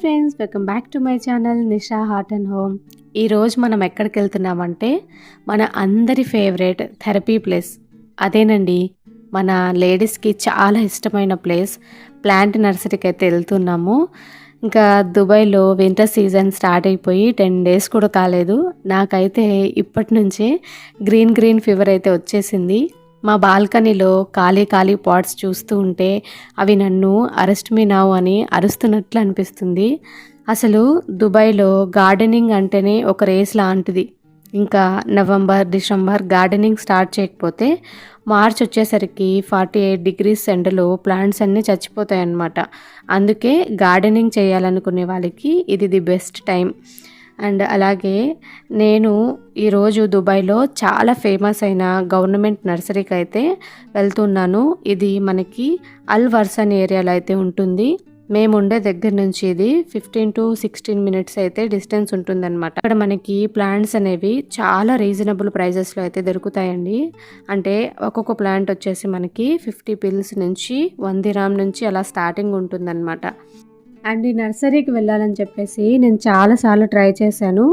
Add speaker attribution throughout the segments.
Speaker 1: Friends, welcome back to my channel Nisha heart and home. ఈరోజు మనం ఎక్కడికి వెళ్తున్నామంటే మన అందరి ఫేవరెట్ థెరపీ ప్లేస్ అదేనండి. మన లేడీస్కి చాలా ఇష్టమైన ప్లేస్ ప్లాంట్ నర్సరీకి అయితే వెళ్తున్నాము. ఇంకా దుబాయ్లో వింటర్ సీజన్ స్టార్ట్ అయిపోయి 10 days కూడా కాలేదు. నాకైతే ఇప్పటి నుంచే గ్రీన్ ఫీవర్ అయితే వచ్చేసింది. మా బాల్కనీలో ఖాళీ పాట్స్ చూస్తూ ఉంటే అవి నన్ను అరెస్ట్ మీ నౌ అని అరుస్తున్నట్లు అనిపిస్తుంది. అసలు దుబాయ్లో గార్డెనింగ్ అంటేనే ఒక రేస్ లాంటిది. ఇంకా నవంబర్, డిసెంబర్ గార్డెనింగ్ స్టార్ట్ చేయకపోతే మార్చ్ వచ్చేసరికి 48 degrees ఎండలో ప్లాంట్స్ అన్నీ చచ్చిపోతాయి అన్నమాట. అందుకే గార్డెనింగ్ చేయాలనుకునే వాళ్ళకి ఇది ది బెస్ట్ టైం. అండ్ అలాగే నేను ఈరోజు దుబాయ్లో చాలా ఫేమస్ అయిన గవర్నమెంట్ నర్సరీకి అయితే వెళ్తున్నాను. ఇది మనకి అల్ వర్సన్ ఏరియాలో అయితే ఉంటుంది. మేము ఉండే దగ్గర నుంచి ఇది 15 to 16 minutes అయితే డిస్టెన్స్ ఉంటుందన్నమాట. ఇక్కడ మనకి ప్లాంట్స్ అనేవి చాలా రీజనబుల్ ప్రైజెస్లో అయితే దొరుకుతాయండి. అంటే ఒక్కొక్క ప్లాంట్ వచ్చేసి మనకి 50 pills నుంచి 1 dirham నుంచి అలా స్టార్టింగ్ ఉంటుందన్నమాట. అండ్ ఈ నర్సరీకి వెళ్ళాలని చెప్పేసి నేను చాలాసార్లు ట్రై చేశాను.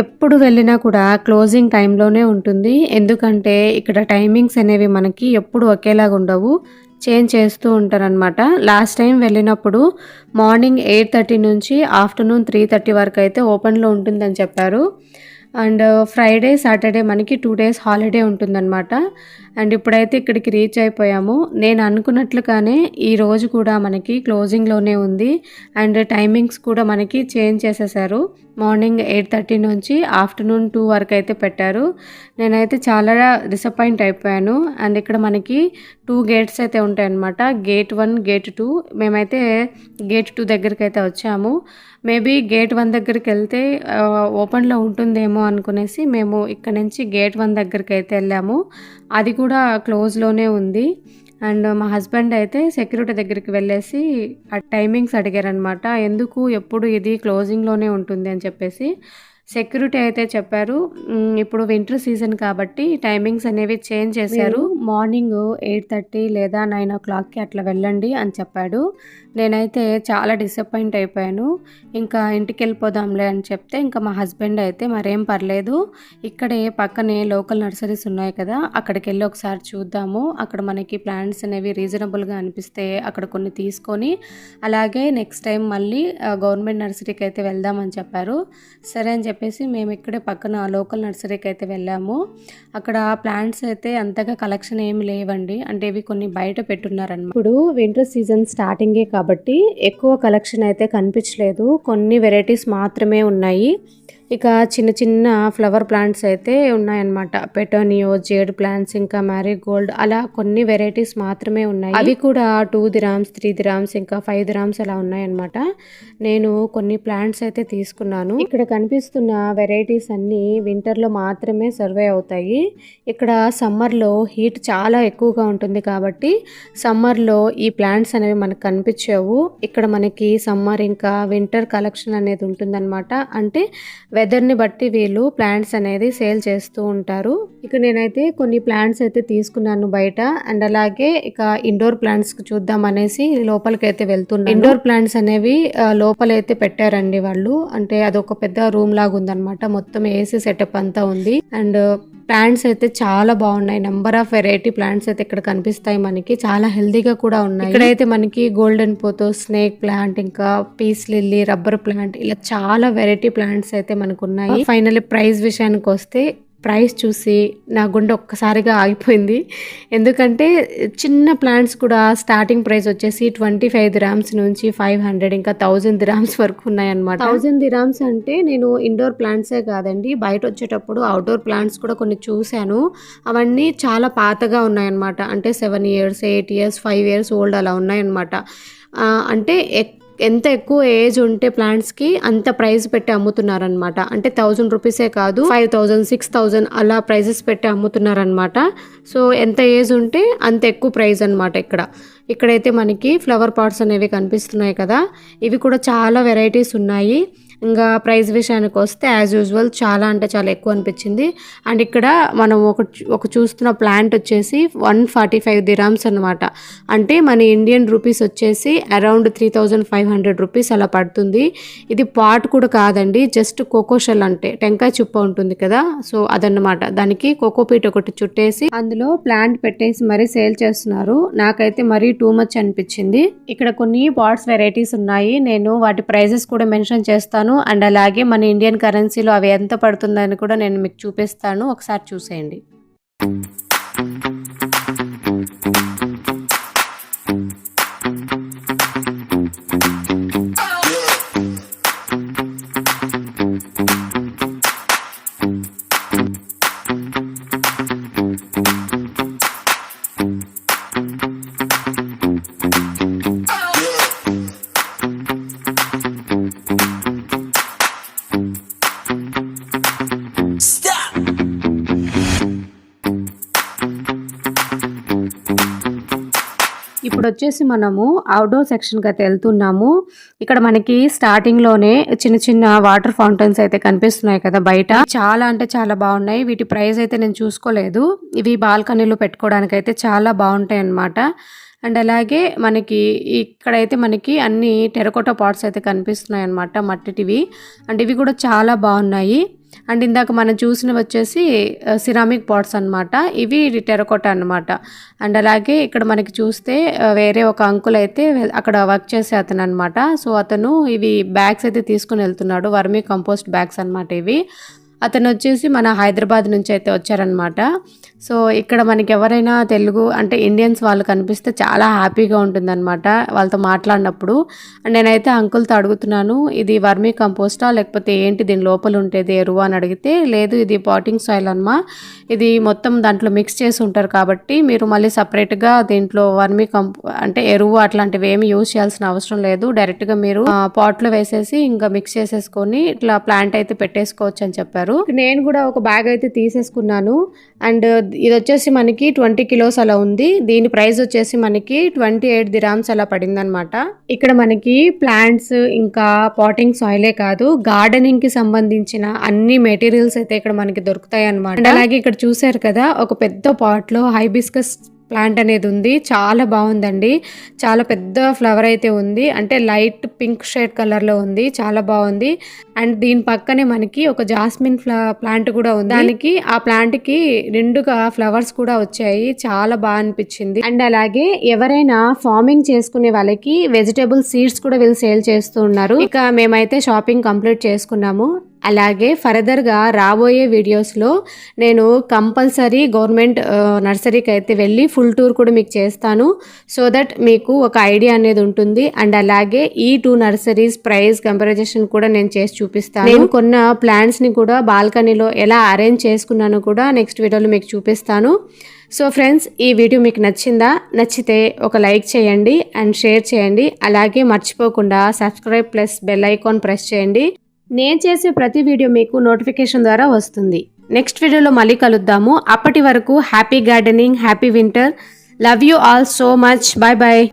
Speaker 1: ఎప్పుడు వెళ్ళినా కూడా క్లోజింగ్ టైంలోనే ఉంటుంది. ఎందుకంటే ఇక్కడ టైమింగ్స్ అనేవి మనకి ఎప్పుడు ఒకేలాగా ఉండవు, చేంజ్ చేస్తూ ఉంటారనమాట. లాస్ట్ టైం వెళ్ళినప్పుడు మార్నింగ్ 8:30 నుంచి ఆఫ్టర్నూన్ 3:30 వరకు అయితే ఓపెన్లో ఉంటుందని చెప్పారు. అండ్ ఫ్రైడే, సాటర్డే మనకి 2 days హాలిడే ఉంటుందన్నమాట. అండ్ ఇప్పుడైతే ఇక్కడికి రీచ్ అయిపోయాము. నేను అనుకున్నట్లుగానే ఈరోజు కూడా మనకి క్లోజింగ్లోనే ఉంది. అండ్ టైమింగ్స్ కూడా మనకి చేంజ్ చేసేసారు. మార్నింగ్ 8:30 నుంచి ఆఫ్టర్నూన్ 2 వరకు అయితే పెట్టారు. నేనైతే చాలా డిసప్పాయింట్ అయిపోయాను. అండ్ ఇక్కడ మనకి 2 gates అయితే ఉంటాయన్నమాట. Gate 1, Gate 2. మేమైతే Gate 2 దగ్గరికి అయితే వచ్చాము. మేబీ Gate 1 దగ్గరికి వెళ్తే ఓపెన్లో ఉంటుందేమో అనుకునేసి మేము ఇక్కడ నుంచి Gate 1 దగ్గరికి అయితే వెళ్ళాము. అది కూడా క్లోజ్లోనే ఉంది. అండ్ మా హస్బెండ్ అయితే సెక్యూరిటీ దగ్గరికి వెళ్ళేసి ఆ టైమింగ్స్ అడిగారనమాట. ఎందుకు ఎప్పుడు ఇది క్లోజింగ్లోనే ఉంటుంది అని చెప్పేసి సెక్యూరిటీ అయితే చెప్పారు. ఇప్పుడు వింటర్ సీజన్ కాబట్టి టైమింగ్స్ అనేవి చేంజ్ చేశారు. మార్నింగ్ 8:30 లేదా 9 o'clockకి అట్లా వెళ్ళండి అని చెప్పాడు. నేనైతే చాలా డిసప్పాయింట్ అయిపోయాను. ఇంకా ఇంటికి వెళ్ళిపోదాంలే అని చెప్తే ఇంకా మా హస్బెండ్ అయితే మరేం పర్లేదు, ఇక్కడే పక్కనే లోకల్ నర్సరీస్ ఉన్నాయి కదా, అక్కడికి వెళ్ళి ఒకసారి చూద్దాము, అక్కడ మనకి ప్లాంట్స్ అనేవి రీజనబుల్గా అనిపిస్తే అక్కడ కొన్ని తీసుకొని అలాగే నెక్స్ట్ టైం మళ్ళీ గవర్నమెంట్ నర్సరీకి అయితే వెళ్దామని చెప్పారు. సరే అని చెప్పేసి మేము ఇక్కడే పక్కన లోకల్ నర్సరీకి అయితే వెళ్ళాము. అక్కడ ప్లాంట్స్ అయితే అంతగా కలెక్షన్ ఏమి లేవండి. అంటే ఇవి కొన్ని బయట పెట్టున్నారన్నమాట. ఇప్పుడు వింటర్ సీజన్ స్టార్టింగే కాబట్టి ఎక్కువ కలెక్షన్ అయితే కనిపించలేదు. కొన్ని వెరైటీస్ మాత్రమే ఉన్నాయి. ఇక చిన్న ఫ్లవర్ ప్లాంట్స్ అయితే ఉన్నాయన్నమాట. పెటోనియో, జేడ్ ప్లాంట్స్, ఇంకా మ్యారీగోల్డ్, అలా కొన్ని వెరైటీస్ మాత్రమే ఉన్నాయి. అవి కూడా 2 dirhams, 3 dirhams, ఇంకా 5 dirhams అలా ఉన్నాయన్నమాట. నేను కొన్ని ప్లాంట్స్ అయితే తీసుకున్నాను. ఇక్కడ కనిపిస్తున్న వెరైటీస్ అన్ని వింటర్లో మాత్రమే సర్వే అవుతాయి. ఇక్కడ సమ్మర్లో హీట్ చాలా ఎక్కువగా ఉంటుంది కాబట్టి సమ్మర్లో ఈ ప్లాంట్స్ అనేవి మనకు కనిపించవు. ఇక్కడ మనకి సమ్మర్ ఇంకా వింటర్ కలెక్షన్ అనేది ఉంటుందన్నమాట. అంటే వెదర్ని బట్టి వీళ్ళు ప్లాంట్స్ అనేది సేల్ చేస్తూ ఉంటారు. ఇక నేనైతే కొన్ని ప్లాంట్స్ అయితే తీసుకున్నాను బయట. అండ్ అలాగే ఇక ఇండోర్ ప్లాంట్స్ చూద్దాం అనేసి లోపలికి అయితే వెళ్తున్నాను. ఇండోర్ ప్లాంట్స్ అనేవి లోపలైతే పెట్టారండి వాళ్ళు. అంటే అదొక పెద్ద రూమ్ లాగా ఉందన్నమాట. మొత్తం ఏసీ సెటప్ అంతా ఉంది. అండ్ ప్లాంట్స్ అయితే చాలా బాగున్నాయి. నెంబర్ ఆఫ్ వెరైటీ ప్లాంట్స్ అయితే ఇక్కడ కనిపిస్తాయి మనకి. చాలా హెల్దీగా కూడా ఉన్నాయి. ఇక్కడైతే మనకి గోల్డెన్ పోతో, స్నేక్ ప్లాంట్, ఇంకా పీస్ లిల్లీ, రబ్బర్ ప్లాంట్, ఇలా చాలా వెరైటీ ప్లాంట్స్ అయితే మనకు ఉన్నాయి. ఫైనల్లీ ప్రైస్ విషయానికి వస్తే ప్రైస్ చూసి నా గుండె ఒక్కసారిగా ఆగిపోయింది. ఎందుకంటే చిన్న ప్లాంట్స్ కూడా స్టార్టింగ్ ప్రైస్ వచ్చేసి 25 dirhams నుంచి 500 ఇంకా 1000 dirhams వరకు ఉన్నాయన్నమాట. 1000 dirhams అంటే నేను ఇండోర్ ప్లాంట్సే కాదండి, బయట వచ్చేటప్పుడు అవుట్డోర్ ప్లాంట్స్ కూడా కొన్ని చూశాను. అవన్నీ చాలా పాతగా ఉన్నాయన్నమాట. అంటే 7 years, 8 years, 5 years ఓల్డ్ అలా ఉన్నాయన్నమాట. అంటే ఎంత ఎక్కువ ఏజ్ ఉంటే ప్లాంట్స్కి అంత ప్రైస్ పెట్టి అమ్ముతున్నారనమాట. అంటే 1000 రూపీసే కాదు, 5000, 6000 అలా ప్రైజెస్ పెట్టి అమ్ముతున్నారనమాట. సో ఎంత ఏజ్ ఉంటే అంత ఎక్కువ ప్రైస్ అనమాట. ఇక్కడైతే మనకి ఫ్లవర్ పాట్స్ అనేవి కనిపిస్తున్నాయి కదా, ఇవి కూడా చాలా వెరైటీస్ ఉన్నాయి. ఇంకా ప్రైస్ విషయానికి వస్తే యాజ్ యూజువల్ చాలా అంటే చాలా ఎక్కువ అనిపించింది. అండ్ ఇక్కడ మనం ఒక చూస్తున్న ప్లాంట్ వచ్చేసి 145 దిరామ్స్ అనమాట. అంటే మన ఇండియన్ రూపీస్ వచ్చేసి అరౌండ్ 3500 రూపీస్ అలా పడుతుంది. ఇది పాట్ కూడా కాదండి, జస్ట్ కోకో షెల్ అంటే టెంకాయ చుప్ప ఉంటుంది కదా, సో అదన్నమాట. దానికి కోకోపీట్ ఒకటి చుట్టేసి అందులో ప్లాంట్ పెట్టేసి మరీ సేల్ చేస్తున్నారు. నాకైతే మరీ టూ మచ్ అనిపించింది. ఇక్కడ కొన్ని పాట్స్ వెరైటీస్ ఉన్నాయి, నేను వాటి ప్రైజెస్ కూడా మెన్షన్ చేస్తాను. అండ్ అలాగే మన ఇండియన్ కరెన్సీలో అవి ఎంత పడుతుందని కూడా నేను మీకు చూపిస్తాను, ఒకసారి చూసేయండి. ఇప్పుడు వచ్చేసి మనము అవుట్డోర్ సెక్షన్కి అయితే వెళ్తున్నాము. ఇక్కడ మనకి స్టార్టింగ్లోనే చిన్న చిన్న వాటర్ ఫౌంటైన్స్ అయితే కనిపిస్తున్నాయి కదా బయట, చాలా అంటే చాలా బాగున్నాయి. వీటి ప్రైస్ అయితే నేను చూసుకోలేదు. ఇవి బాల్కనీలో పెట్టుకోవడానికి అయితే చాలా బాగుంటాయి అన్నమాట. అండ్ అలాగే మనకి ఇక్కడైతే మనకి అన్ని టెరకోటా పాట్స్ అయితే కనిపిస్తున్నాయి అన్నమాట, మట్టిటివి. అండ్ ఇవి కూడా చాలా బాగున్నాయి. అండ్ ఇందాక మనం చూసినవి వచ్చేసి సిరామిక్ పాట్స్ అనమాట, ఇవి టెరకోటా అనమాట. అండ్ అలాగే ఇక్కడ మనకి చూస్తే వేరే ఒక అంకుల్ అయితే అక్కడ వర్క్ చేసే అతను అనమాట. సో అతను ఇవి బ్యాగ్స్ అయితే తీసుకుని వెళ్తున్నాడు, వర్మీ కంపోస్ట్ బ్యాగ్స్ అనమాట ఇవి. అతను వచ్చేసి మన హైదరాబాద్ నుంచి అయితే వచ్చారనమాట. సో ఇక్కడ మనకి ఎవరైనా తెలుగు అంటే ఇండియన్స్ వాళ్ళు కనిపిస్తే చాలా హ్యాపీగా ఉంటుందన్నమాట వాళ్ళతో మాట్లాడినప్పుడు. అండ్ నేనైతే అంకుల్తో అడుగుతున్నాను, ఇది వర్మీ కంపోస్టా లేకపోతే ఏంటి, దీని లోపల ఉంటేది ఎరువు అని అడిగితే, లేదు ఇది పాటింగ్ సాయిల్ అన్నమా, ఇది మొత్తం దాంట్లో మిక్స్ చేసి ఉంటారు కాబట్టి మీరు మళ్ళీ సపరేట్గా దీంట్లో వర్మీ అంటే ఎరువు అట్లాంటివి ఏమి యూజ్ చేయాల్సిన అవసరం లేదు, డైరెక్ట్గా మీరు పాట్లో వేసేసి ఇంకా మిక్స్ చేసేసుకొని ఇట్లా ప్లాంట్ అయితే పెట్టేసుకోవచ్చు అని చెప్పారు. నేను కూడా ఒక బ్యాగ్ అయితే తీసేసుకున్నాను. అండ్ ఇది వచ్చేసి మనకి 20 కిలోస్ అలా ఉంది. దీని ప్రైస్ వచ్చేసి మనకి 28 దిరామ్స్ అలా పడింది అనమాట. ఇక్కడ మనకి ప్లాంట్స్ ఇంకా పాటింగ్ సాయిలే కాదు, గార్డెనింగ్ కి సంబంధించిన అన్ని మెటీరియల్స్ అయితే ఇక్కడ మనకి దొరుకుతాయి అనమాట. అలాగే ఇక్కడ చూసారు కదా ఒక పెద్ద పాట్ లో హైబిస్కస్ ప్లాంట్ అనేది ఉంది, చాలా బాగుందండి. చాలా పెద్ద ఫ్లవర్ అయితే ఉంది, అంటే లైట్ పింక్ షేడ్ కలర్లో ఉంది, చాలా బాగుంది. అండ్ దీని పక్కనే మనకి ఒక జాస్మిన్ ప్లాంట్ కూడా ఉంది, దానికి ఆ ప్లాంట్కి రెండుగా ఫ్లవర్స్ కూడా వచ్చాయి, చాలా బాగా అనిపించింది. అండ్ అలాగే ఎవరైనా ఫార్మింగ్ చేసుకునే వాళ్ళకి వెజిటేబుల్ సీడ్స్ కూడా వీళ్ళు సేల్ చేస్తూ ఉన్నారు. ఇక మేమైతే షాపింగ్ కంప్లీట్ చేసుకున్నాము. అలాగే ఫర్దర్గా రాబోయే వీడియోస్లో నేను కంపల్సరీ గవర్నమెంట్ నర్సరీకి అయితే వెళ్ళి ఫుల్ టూర్ కూడా మీకు చేస్తాను, సో దట్ మీకు ఒక ఐడియా అనేది ఉంటుంది. అండ్ అలాగే ఈ 2 నర్సరీస్ ప్రైస్ కంపారిజన్ కూడా నేను చేసి చూపిస్తాను. నేను కొన్న ప్లాంట్స్ని కూడా బాల్కనీలో ఎలా అరేంజ్ చేసుకున్నానో కూడా నెక్స్ట్ వీడియోలో మీకు చూపిస్తాను. సో ఫ్రెండ్స్, ఈ వీడియో మీకు నచ్చిందా? నచ్చితే ఒక లైక్ చేయండి అండ్ షేర్ చేయండి. అలాగే మర్చిపోకుండా subscribe plus bell icon press చేయండి. నేను చేసే ప్రతి వీడియో మీకు నోటిఫికేషన్ ద్వారా వస్తుంది. నెక్స్ట్ వీడియోలో మళ్ళీ కలుద్దాము. అప్పటి వరకు happy gardening, happy winter. Love you all so much. Bye bye.